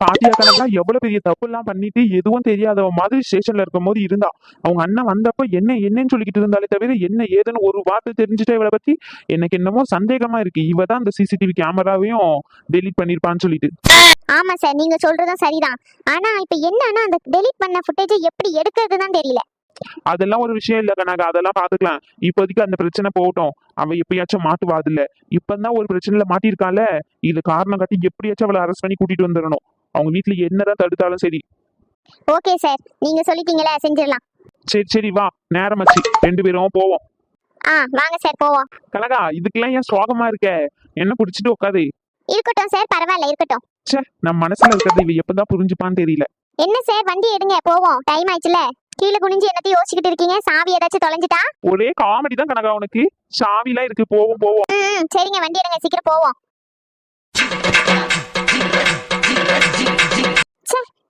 பாத்தியா கனகா, எவ்வளவு பெரிய தப்பு எல்லாம் பண்ணிட்டு எதுவும் தெரியாதவ மாதிரி ஸ்டேஷன்ல இருக்கும் போது இருந்தா. அவங்க அண்ணன் வந்தப்ப என்னன்னு சொல்லிக்கிட்டு இருந்தாலே தவிர என்ன ஏதுன்னு ஒரு வார்த்தை தெரிஞ்சுட்டா இவளை பத்தி. எனக்கு என்னமோ சந்தேகமா இருக்கு, இவ தான் அந்த சிசிடிவி கேமராவையும் டெலீட் பண்ணிருப்பான்னு சொல்லிட்டு. ஆமா சார், நீங்க சொல்றதும் சரிதான். ஆனா இப்ப என்னன்னா அந்த டெலீட் பண்ண ஃபுட்டேஜை எப்படி எடுக்கிறதுதான் தெரியல. அதெல்லாம் ஒரு விஷயம் இல்ல கனகா, அதெல்லாம் பாத்துக்கலாம். இப்போதைக்கு அந்த பிரச்சனை போகட்டும். அவ எப்பயாச்சும் மாட்டுவாது இல்ல. இப்பதான் ஒரு பிரச்சனையில மாட்டிருக்கால, இது காரணம் காட்டி எப்படியாச்சும் அவளை அரெஸ்ட் பண்ணி கூட்டிட்டு வந்துடணும். அவங்க வீட்டுல என்னதான் தடுத்தாலும் சரி. ஓகே சார், நீங்க சொல்லிட்டீங்களே, செஞ்சிடலாம். சரி சரி வா, நேரமாச்சு, 2 பேரும் போவோம். வாங்க சார் போவோம். கனகா, இதுக்கெல்லாம் ஏன் சோகமா இருக்க? என்ன பிடிச்சிட்டு உட்காது. இருக்கட்டும் சார், பரவாயில்ல இருக்கட்டும். ச்சே, நம்ம மனசுல இருக்கிறது இவ எப்பதான் புரிஞ்சுப்பான்னு தெரியல. என்ன சார், வண்டி எடுங்க போவோம், டைம் ஆயிடுச்சுல. கீழே குனிஞ்சு என்னத்தையும் யோசிச்சுக்கிட்டு இருக்கீங்க? சாவி ஏதாச்சும் தொலைஞ்சிட்டா? ஒரே காமெடி தான் கனகா உனக்கு. சாவிலாம் இருக்கு, போவோம் போவோம். சரிங்க, வண்டி எடுங்க, சீக்கிரம் போவோம்.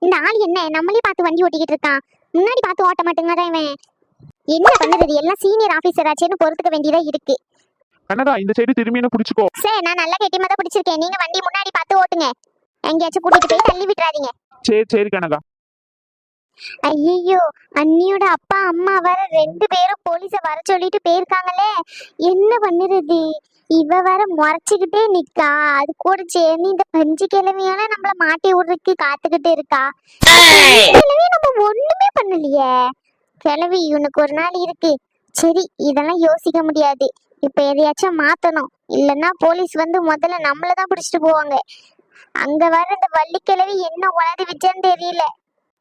இந்த ஆள் என்ன நம்மளே பார்த்து வண்டி ஓட்டிக்கிட்டு இருக்கான், முன்னாடி பார்த்து ஓட்ட மாட்டேங்கிறான் இவன். என்ன பண்ணுறது, எல்லாம் சீனியர் ஆபீசர் ஆச்சேன்னு பொறுத்துக்க வேண்டியதா இருக்கு. கனகா, இந்த சைடு திரும்பி என்ன பிடிச்சுக்கோ. சார், நான் நல்லா கெட்டியமா தான் பிடிச்சிருக்கேன், நீங்க வண்டி முன்னாடி பார்த்து ஓட்டுங்க. எங்கேயாச்சும் கூட்டிட்டு போய் தள்ளி விட்டுறாதீங்க. சரி சரி கனகா. ஐயோ, அண்ணியோட அப்பா அம்மா வர 2 பேரும் போலீஸ வர சொல்லிட்டு போயிருக்காங்களே, என்ன பண்ணுறது? இவ வர முறைச்சுக்கிட்டே நிக்கா, அது கூட சேர்ந்து இந்த பஞ்சு கிழமையால நம்மள மாட்டி விடுறதுக்கு காத்துக்கிட்டு இருக்கா. கிழவி நம்ம ஒண்ணுமே பண்ணலையே. கிழவி இவனுக்கு ஒரு நாள் இருக்கு. சரி, இதெல்லாம் யோசிக்க முடியாது. இப்ப எதையாச்சும் மாத்தணும், இல்லன்னா போலீஸ் வந்து முதல்ல நம்மளதான் பிடிச்சிட்டு போவாங்க. அங்க வர இந்த வள்ளிக்கிழவி என்ன உளறி வச்சேன்னு தெரியல.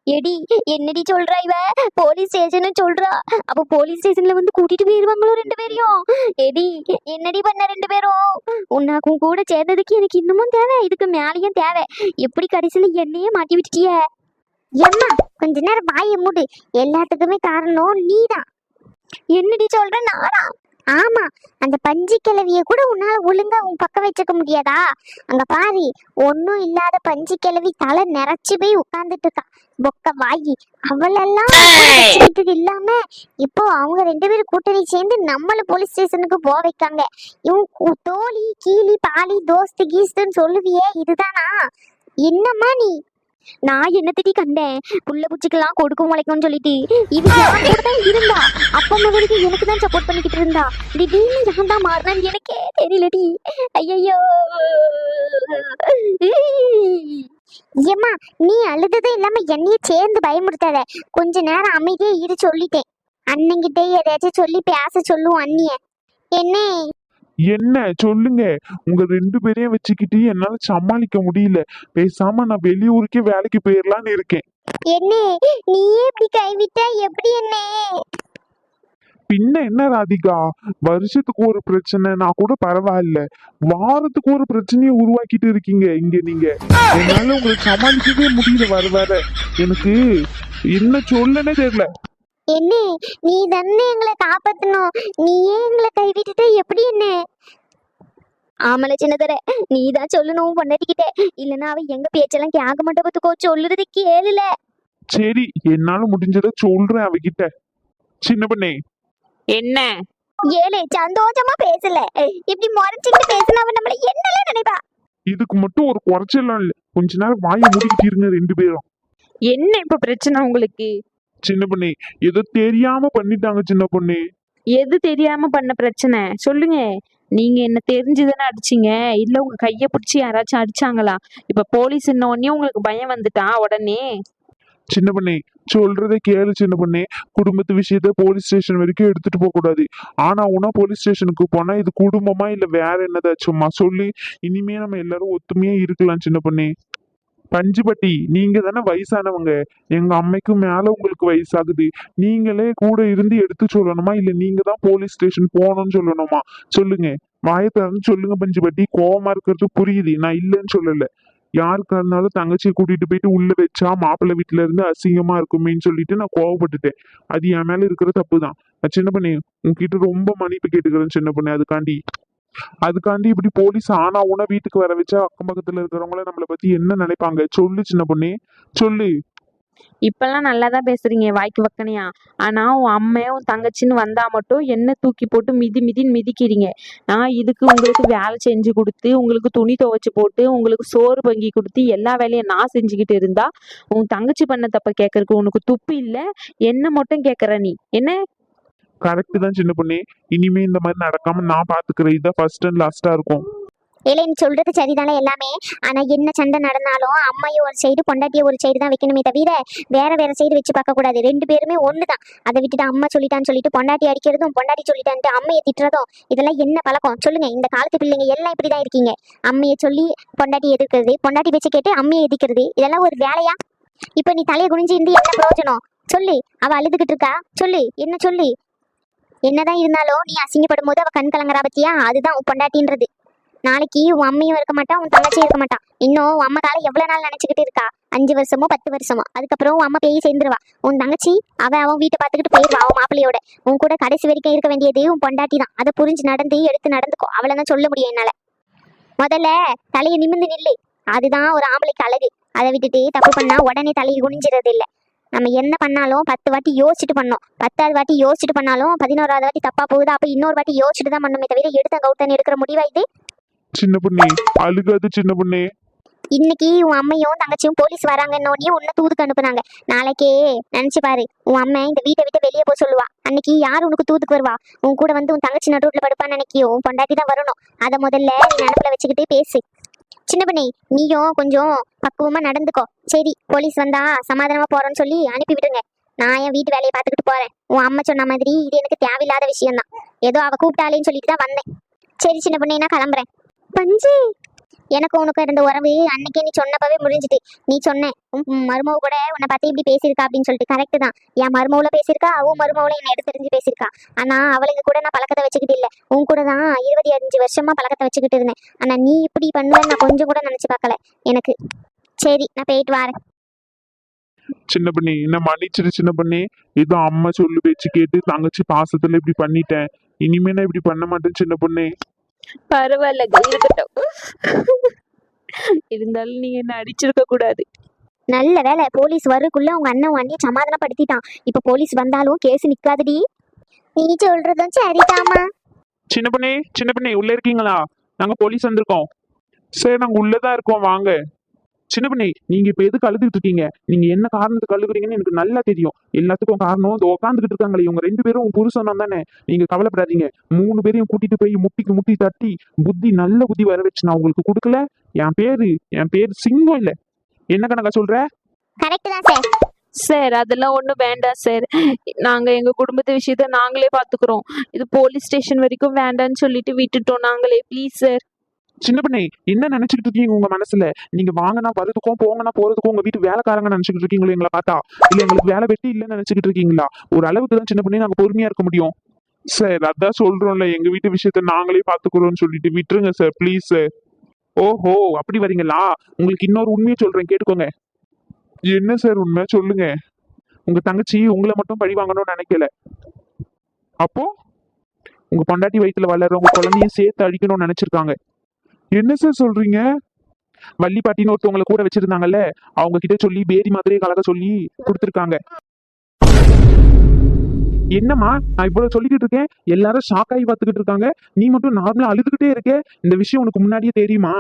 எடி, என்னடி சொல்றா இவ? போலீஸ் ஸ்டேஷன் சொல்றா. அப்ப போலீஸ் ஸ்டேஷன்ல வந்து கூட்டிட்டு போயிருவாங்களோ 2 பேரையும்? எடி, என்னடி பண்ண 2 பேரும்? உன்னாக்கும் கூட சேர்ந்ததுக்கு எனக்கு இன்னமும் தேவை, இதுக்கு மேலேயும் தேவை. எப்படி கடைசியில என்னையே மாட்டி விட்டுட்டிய? எம்மா, கொஞ்ச நேரம் வாயை மூடு. எல்லாத்துக்குமே காரணம் நீதான். என்னடி சொல்ற? நானா? ஆமா, அந்த பஞ்சு கிழவிய கூட உன்னால ஒழுங்கா உன் பக்கம் வச்சுக்க முடியாதா? அங்க பாரு, ஒன்னும் இல்லாத பஞ்சு கிழவி தலை நிறைச்சு போய் உட்கார்ந்துட்டு இருக்கா, பொக்க வாயி. அவளெல்லாம் வச்சுக்கிட்டு இல்லாம இப்போ அவங்க 2 பேரும் கூட்டணி சேர்ந்து நம்மள போலீஸ் ஸ்டேஷனுக்கு போக வைக்காங்க. இவன் தோழி கீழி பாலி தோஸ்து கீஸ்துன்னு சொல்லுவியே, இதுதானா? என்னம்மா நீ? நான் என்னத்தடி கண்டேன்? புள்ள பூச்சிக்கெல்லாம் கொடுக்கும் முளைக்கும்னு சொல்லிட்டு இது யார் கூட தான் இருந்தா? அப்பா அம்மா வரைக்கும் எனக்கு தான் சப்போர்ட் பண்ணிக்கிட்டு இருந்தா. திடீர்னு நான் தான் மாறினான்னு எனக்கே தெரியலடி. ஐயோ, ஏம்மா, நீ அழுததும் இல்லாம என்னைய சேர்ந்து பயமுறுத்தாத. கொஞ்ச நேரம் அமைதியே இரு, சொல்லிட்டேன். அண்ணங்கிட்டே எதையாச்சும் சொல்லி பேச சொல்லுவோம் அண்ணிய. என்ன என்ன சொல்லுங்க. உங்க 2 பேரையும் வச்சுக்கிட்டு என்னால சமாளிக்க முடியல. பேசாம நான் வெளியூருக்கே வேலைக்கு போயிடலான்னு இருக்கேன். என்ன நீயே இப்படி கைவிட்டா எப்படி? என்ன பின்ன என்ன ராதிகா, வருஷத்துக்கு ஒரு பிரச்சனைனா கூட பரவாயில்ல, வாரத்துக்கு ஒரு பிரச்சனையை உருவாக்கிட்டு இருக்கீங்க இங்க நீங்க. என்னால உங்களுக்கு சமாளிக்கவே முடியல. வர எனக்கு என்ன சொல்லனே தெரியல. என்ன, நீ தானே எங்களை காப்பாத்தணும், நீயே எங்களை கைவிட்டுட்டு எப்படி? என்ன ஆமல சின்னதர, நீ தான் சொல்லணும் பொண்டாட்டிக்கிட்ட. இல்லைன்னா அவ எங்க பேச்செல்லாம் கேட்க மாட்டே பார்த்துக்கோ. சொல்லுறது கேளுல. சரி, என்னால முடிஞ்சதை சொல்றேன் அவகிட்ட. சின்ன பண்ணே, என்ன ஏலே, சந்தோஷமா பேசல. இப்படி முறைச்சுக்கிட்டு பேசினா அவ நம்மள என்னல நினைப்பா? இதுக்கு மட்டும் ஒரு குறைச்சலாம் இல்ல. கொஞ்ச நேரம் வாயை மூடிக்கிட்டு இருங்க 2 பேரும். என்ன இப்ப பிரச்சனை உங்களுக்கு? சின்ன பொண்ணே, ஏதோ தெரியாம பண்ணிட்டாங்க சின்ன பொண்ணே. எது தெரியாம பண்ண பிரச்சனை சொல்லுங்க. நீங்க என்ன தெரிஞ்சுதானே அடிச்சீங்க? இல்ல உங்க கைய பிடிச்சி யாராச்சும் அடிச்சாங்களா? இப்ப போலீஸ் உடனே உங்களுக்கு பயம் வந்துட்டா உடனே? சின்ன பொண்ணே, சொல்றதை கேளு சின்ன பொண்ணே. குடும்பத்து விஷயத்த போலீஸ் ஸ்டேஷன் வரைக்கும் எடுத்துட்டு போக கூடாது. ஆனா உனா போலீஸ் ஸ்டேஷனுக்கு போனா இது குடும்பமா இல்ல வேற என்னதாச்சும்மா சொல்லி. இனிமே நம்ம எல்லாரும் ஒத்துமையா இருக்கலாம் சின்ன பொண்ணே. பஞ்சுபட்டி, நீங்க தானே வயசானவங்க. எங்க அம்மைக்கும் மேல உங்களுக்கு வயசாகுது. நீங்களே கூட இருந்து எடுத்து சொல்லணுமா, இல்ல நீங்க தான் போலீஸ் ஸ்டேஷன் போகணும்னு சொல்லணுமா? சொல்லுங்க, வாயை திறந்து சொல்லுங்க பஞ்சுபட்டி. கோவமா இருக்கிறது புரியுது, நான் இல்லைன்னு சொல்லல. யாருக்கா இருந்தாலும் தங்கச்சியை கூட்டிட்டு போயிட்டு உள்ள வச்சா மாப்பிள்ளை வீட்டுல இருந்து அசிங்கமா இருக்குமேன்னு சொல்லிட்டு நான் கோவப்பட்டுட்டேன். அது என் மேல இருக்கிற தப்பு தான். நான் சின்ன பண்ணி உங்ககிட்ட ரொம்ப மன்னிப்பு கேட்டுக்கிறேன் சின்ன பண்ணி. அதுக்காண்டி இப்படி போலீஸ் ஆனா உன வீட்டுக்கு வர வச்சா அக்கம் பக்கத்துல இருக்கிறவங்கள நம்மளை பத்தி என்ன நினைப்பாங்க? சொல்லு சின்ன பொண்ணே, சொல்லு. இப்பெல்லாம் நல்லா தான் பேசுறீங்க வாய்க்கு வக்கனையா. ஆனா உன் அம்மையும் உன் தங்கச்சின்னு வந்தா மட்டும் என்ன தூக்கி போட்டு மிதின்னு மிதிக்கிறீங்க. நான் இதுக்கு உங்களுக்கு வேலை செஞ்சு கொடுத்து உங்களுக்கு துணி துவைச்சு போட்டு உங்களுக்கு சோறு பொங்கி கொடுத்து எல்லா வேலையும் நான் செஞ்சுக்கிட்டு இருந்தா உன் தங்கச்சி பண்ண தப்ப கேட்கறதுக்கு உனக்கு துப்பு இல்ல. என்ன மட்டும் கேட்கற நீ என்ன? கரெக்ட் தான் சின்ன பொண்ணே. இனிமே இந்த மாதிரி நடக்காம நான் பாத்துக்கிறேன். இதான் ஃபர்ஸ்ட் அண்ட் லாஸ்டா இருக்கும். ஏலே நீ சொல்றது சரிதானே எல்லாமே. ஆனா என்ன சண்டை நடந்தாலும் அம்மையும் ஒரு சைடு பொண்டாட்டியை ஒரு சைடு தான் வைக்கணுமே தவிர வேற வேற சைடு வச்சு பார்க்க கூடாது. ரெண்டு பேருமே ஒண்ணுதான். அதை விட்டுட்டு அம்மா சொல்லிட்டான்னு சொல்லிட்டு பொண்டாட்டி அடிக்கிறதும் பொண்டாட்டி சொல்லிட்டான்ட்டு அம்மையை திட்டுறதும் இதெல்லாம் என்ன பழக்கம் சொல்லுங்க? இந்த காலத்து பிள்ளைங்க எல்லாம் இப்படிதான் இருக்கீங்க. அம்மையை சொல்லி பொண்டாட்டி எதிர்க்கிறது, பொண்டாட்டி பேச்சு கேட்டு அம்மையை எதிர்க்கிறது, இதெல்லாம் ஒரு வேலையா? இப்ப நீ தலையை குனிஞ்சு இருந்து என்ன பிரயோஜனம் சொல்லு? அவ அழுதுகிட்டு இருக்கா சொல்லு, என்ன சொல்லு? என்னதான் இருந்தாலும் நீ அசிங்கப்படும் போது அவ கண் கலங்குறா பத்தியா? அதுதான் உன் பொண்டாட்டின்றது. நாளைக்கு உன் அம்மையும் இருக்க மாட்டா, உன் தங்கச்சியும் இருக்க மாட்டான். இன்னும் உன் அம்மா காலை எவ்வளவு நாள் நினைச்சுக்கிட்டு இருக்கா? 5 வருஷமோ 10 வருஷமோ. அதுக்கப்புறம் உன் அம்மா பேய் சேர்ந்துருவா. உன் தங்கச்சி அவன் வீட்டை பார்த்துக்கிட்டு போயிடுவா அவன் மாப்பிள்ளையோட. உன் கூட கடைசி வரைக்கும் இருக்க வேண்டியது உன் பொண்டாட்டி தான். அதை புரிஞ்சு எடுத்து நடந்துக்கோ. அவளைதான் சொல்ல முடியும் என்னால. முதல்ல தலையை நிமிர்ந்து நில்லு. அதுதான் ஒரு ஆம்பளைக்கு அழகு. அதை விட்டுட்டு தப்பு பண்ணா உடனே தலையை குனிஞ்சிறது இல்லை. நம்ம என்ன பண்ணாலும் 10 வாட்டி யோசிச்சுட்டு பண்ணோம். 10வது வாட்டி யோசிச்சுட்டு பண்ணாலும் 11வது வாட்டி தப்பா போகுது. அப்ப இன்னொரு வாட்டி யோசிச்சுட்டு தான் பண்ணணுமே தவிர எடுத்த கவுத்தன் எடுக்கிற முடிவா இது? சின்ன பொண்ணே அழுகாது சின்ன பொண்ணே. இன்னைக்கு உன் அம்மையும் தங்கச்சியும் போலீஸ் வராங்கன்னோடனே உன்னை தூதுக்கு அனுப்புனாங்க. நாளைக்கே நினைச்சு பாரு, உன் அம்மை இந்த வீட்டை விட்டு வெளியே போக சொல்லுவா. அன்னைக்கு யார் உனக்கு தூதுக்கு வருவா? உன் கூட வந்து உன் தங்கச்சி நடுவுல படுப்பான்னு நினைக்கியோ? உன் பொண்டாட்டி தான் வரணும். அதை முதல்ல நீ நினப்புல வச்சுக்கிட்டே பேசு. சின்ன பண்ணி நீயும் கொஞ்சம் பக்குவமா நடந்துக்கோ. சரி, போலீஸ் வந்தா சமாதானமா போறேன்னு சொல்லி அனுப்பி விடுங்க. நான் என் வீட்டு வேலையை பார்த்துக்கிட்டு போறேன். உன் அம்மா சொன்ன மாதிரி இது எனக்கு தேவையில்லாத விஷயம் தான். ஏதோ அவ கூப்பிட்டாலேன்னு சொல்லிட்டு தான் வந்தேன். சரி சின்ன பண்ணி, நான் கிளம்புறேன். பஞ்சு, எனக்கு உனக்கு இருந்த உறவு அன்னைக்கே நீ சொன்னப்பவே முடிஞ்சுட்டு. நீ சொன்ன மருமவ கூட உன்னை பார்த்து இப்படி பேசியிருக்கா அப்படின்னு சொல்லிட்டு. கரெக்ட் தான். என் மருமவுல பேசியிருக்கா, அவன் மருமவுல என்ன எடுத்து தெரிஞ்சு பேசியிருக்கா. ஆனா அவளுங்க கூட நான் பழக்கத்தை வச்சுக்கிட்டு இல்லை. உன் கூட தான் 25 வருஷமா பழக்கத்தை வச்சுக்கிட்டு இருந்தேன். ஆனா நீ இப்படி பண்ணுவேன்னு நான் கொஞ்சம் கூட நினைச்சு பார்க்கல எனக்கு. சரி, நான் போயிட்டு வரேன். சின்ன பண்ணி என்ன மன்னிச்சிரு சின்ன பண்ணி. ஏதோ அம்மா சொல்லு பேச்சு கேட்டு தங்கச்சி பாசத்துல இப்படி பண்ணிட்டேன். இனிமே நான் இப்படி பண்ண மாட்டேன் சின்ன பொண்ணே. பரவாயில்ல இருக்கட்டும். இருந்தாலும் நீங்க என்ன அடிச்சிருக்க கூடாது. நல்ல வேலை, போலீஸ் வரக்குள்ள உங்க அண்ணன் அண்ணியை சமாதானப்படுத்திட்டான். இப்ப போலீஸ் வந்தாலும் கேஸ் நிக்காதடி. நீ சொல்றதும் சரிதாமா. சின்ன பண்ணி உள்ள இருக்கீங்களா? நாங்க போலீஸ் வந்திருக்கோம். சரி, நாங்க உள்ளதான் இருக்கோம், வாங்க. சின்ன பண்ணி நீங்க இப்ப எதுக்கு அழுதுகிட்டு இருக்கீங்க? நீங்க என்ன காரணத்துக்கு அழுகுறீங்கன்னு எனக்கு நல்லா தெரியும். எல்லாத்துக்கும் காரணம் இந்த உட்காந்துக்கிட்டு இருக்காங்களே இவங்க 2 பேரும் உங்க புருஷனும் தானே. நீங்க கவலைப்படாதீங்க. 3 பேரையும் கூட்டிட்டு போய் முட்டிக்கு முட்டி தட்டி நல்ல புத்தி வர வச்சு நான் உங்களுக்கு கொடுக்கல. என் பேரு சிங்கம் இல்ல. என்ன கணக்கா சொல்ற? கரெக்ட் தான் சார். சார் அதெல்லாம் ஒண்ணும் வேண்டாம் சார். நாங்க எங்க குடும்பத்து விஷயத்த நாங்களே பாத்துக்கிறோம். இது போலீஸ் ஸ்டேஷன் வரைக்கும் வேண்டான்னு சொல்லிட்டு விட்டுட்டோம் நாங்களே. Please sir. சின்ன பண்ணி என்ன நினைச்சுக்கிட்டு இருக்கீங்க உங்க மனசுல? நீங்க வாங்கினா வரதுக்கும் போங்கன்னா போறதுக்கும் உங்க வீட்டு வேலைக்காரங்க நினைச்சுக்கிட்டு இருக்கீங்களா எங்களை பார்த்தா? இல்ல எங்களுக்கு வேலை வெட்டி இல்லைன்னு நினைச்சுக்கிட்டு இருக்கீங்களா? ஒரு அளவுக்கு தான் சின்ன பண்ணி நாங்க பொறுமையா இருக்க முடியும். சார் அதான் சொல்றோம்ல, எங்க வீட்டு விஷயத்த நாங்களே பாத்துக்கிறோம்னு சொல்லிட்டு விட்டுருங்க சார், ப்ளீஸ் சார். ஓஹோ, அப்படி வரீங்களா? உங்களுக்கு இன்னொரு உண்மையை சொல்றேன், கேட்டுக்கோங்க. என்ன சார் உண்மை? சொல்லுங்க. உங்க தங்கச்சி உங்களை மட்டும் பழி வாங்கணும்னு நினைக்கல. அப்போ உங்க பொண்டாட்டி வயித்துல வளர்ற உங்க குழந்தையும் சேர்த்து அழிக்கணும்னு நினைச்சிருக்காங்க. என்ன சார் சொல்றீங்க? வள்ளி பாட்டின்னு ஒருத்தவங்களை கூட வச்சிருந்தாங்கல்ல, அவங்க கிட்ட சொல்லி பேரி மாதிரியே கலக்க சொல்லி கொடுத்துருக்காங்க. என்னம்மா நான் இவ்வளவு சொல்லிக்கிட்டு இருக்கேன், எல்லாரும் ஷாக் ஆகி பார்த்துக்கிட்டு இருக்காங்க. நீ மட்டும் நார்மலா அழுதுகிட்டே இருக்க. இந்த விஷயம் உனக்கு முன்னாடியே தெரியுமா?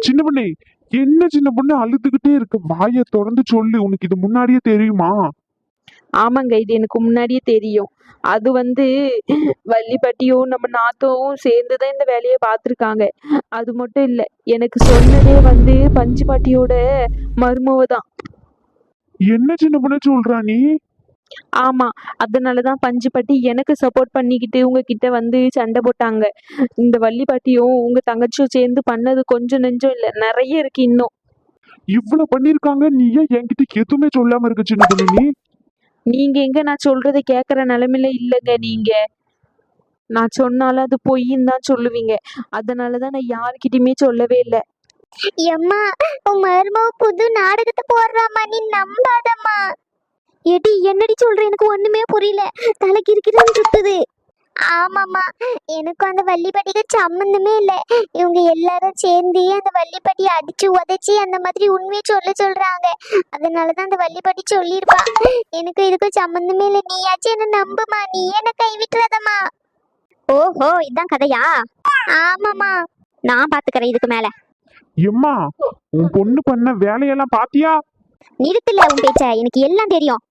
சின்ன பொண்ணு, என்ன சின்ன பொண்ணு அழுதுகிட்டே இருக்கு? வாயை தொடர்ந்து சொல்லு. உனக்கு இது முன்னாடியே தெரியுமா? ஆமாங்க, இது எனக்கு முன்னாடியே தெரியும். அது வள்ளிப்பட்டியும் நம்ம நாத்தவும் சேர்ந்துதான் இந்த வேலையை பார்த்துருக்காங்க. அது மட்டும் இல்ல, எனக்கு சொன்னதே பஞ்சு பாட்டியோட மருமவ தான். என்ன சின்ன பொண்ணு சொல்றா நீ? ஆமா, அதனாலதான் பஞ்சு பாட்டி எனக்கு சப்போர்ட் பண்ணிக்கிட்டு உங்ககிட்ட சண்டை போட்டாங்க. இந்த வள்ளிப்பாட்டியும் உங்க தங்கச்சியும் சேர்ந்து பண்ணது கொஞ்சம் நெஞ்சம் இல்ல, நிறைய இருக்கு இன்னும். இவ்வளவு பண்ணிருக்காங்க, நீ ஏன் என்கிட்ட எதுவுமே சொல்லாம இருக்க சின்ன பொண்ணு? நீங்க எங்க நான் சொல்றதை கேக்குற நிலைமையில இல்லைங்க. நீங்க நான் சொன்னாலும் அது பொய்ன்னு தான் சொல்லுவீங்க. அதனாலதான் நான் யாருக்கிட்டயுமே சொல்லவே இல்லை. எம்மா, உன் மருமவ புது நாடகத்தை போடுறாமா, நீ நம்பாதம்மா. ஏடி என்னடி சொல்ற? எனக்கு ஒண்ணுமே புரியல. தலைக்கு இருக்கிறன்னு சுத்துது. ஆமாம்மா, எனக்கும் அந்த வள்ளிப்பாட்டிக்கு சம்மந்தமே இல்ல. இவங்க எல்லாரும் சேர்ந்து அந்த வள்ளிப்பாட்டியை அடிச்சு உதைச்சி அந்த மாதிரி உண்மையை சொல்றாங்க. அதனாலதான் அந்த வள்ளிப்பாட்டி சொல்லியிருப்பா. எனக்கு இதுக்கும் சம்மந்தமே இல்லை. நீயாச்சும் என்ன நம்புமா, நீ என்ன கைவிட்டுறதம்மா. ஓஹோ, இதான் கதையா? ஆமாம்மா. நான் பாத்துக்கறேன் இதுக்கு மேல. எம்மா, உன் பொண்ணு பண்ண வேலையெல்லாம் பாத்தியா? நிறுத்தல உன் பேச்ச, எனக்கு எல்லாம் தெரியும்.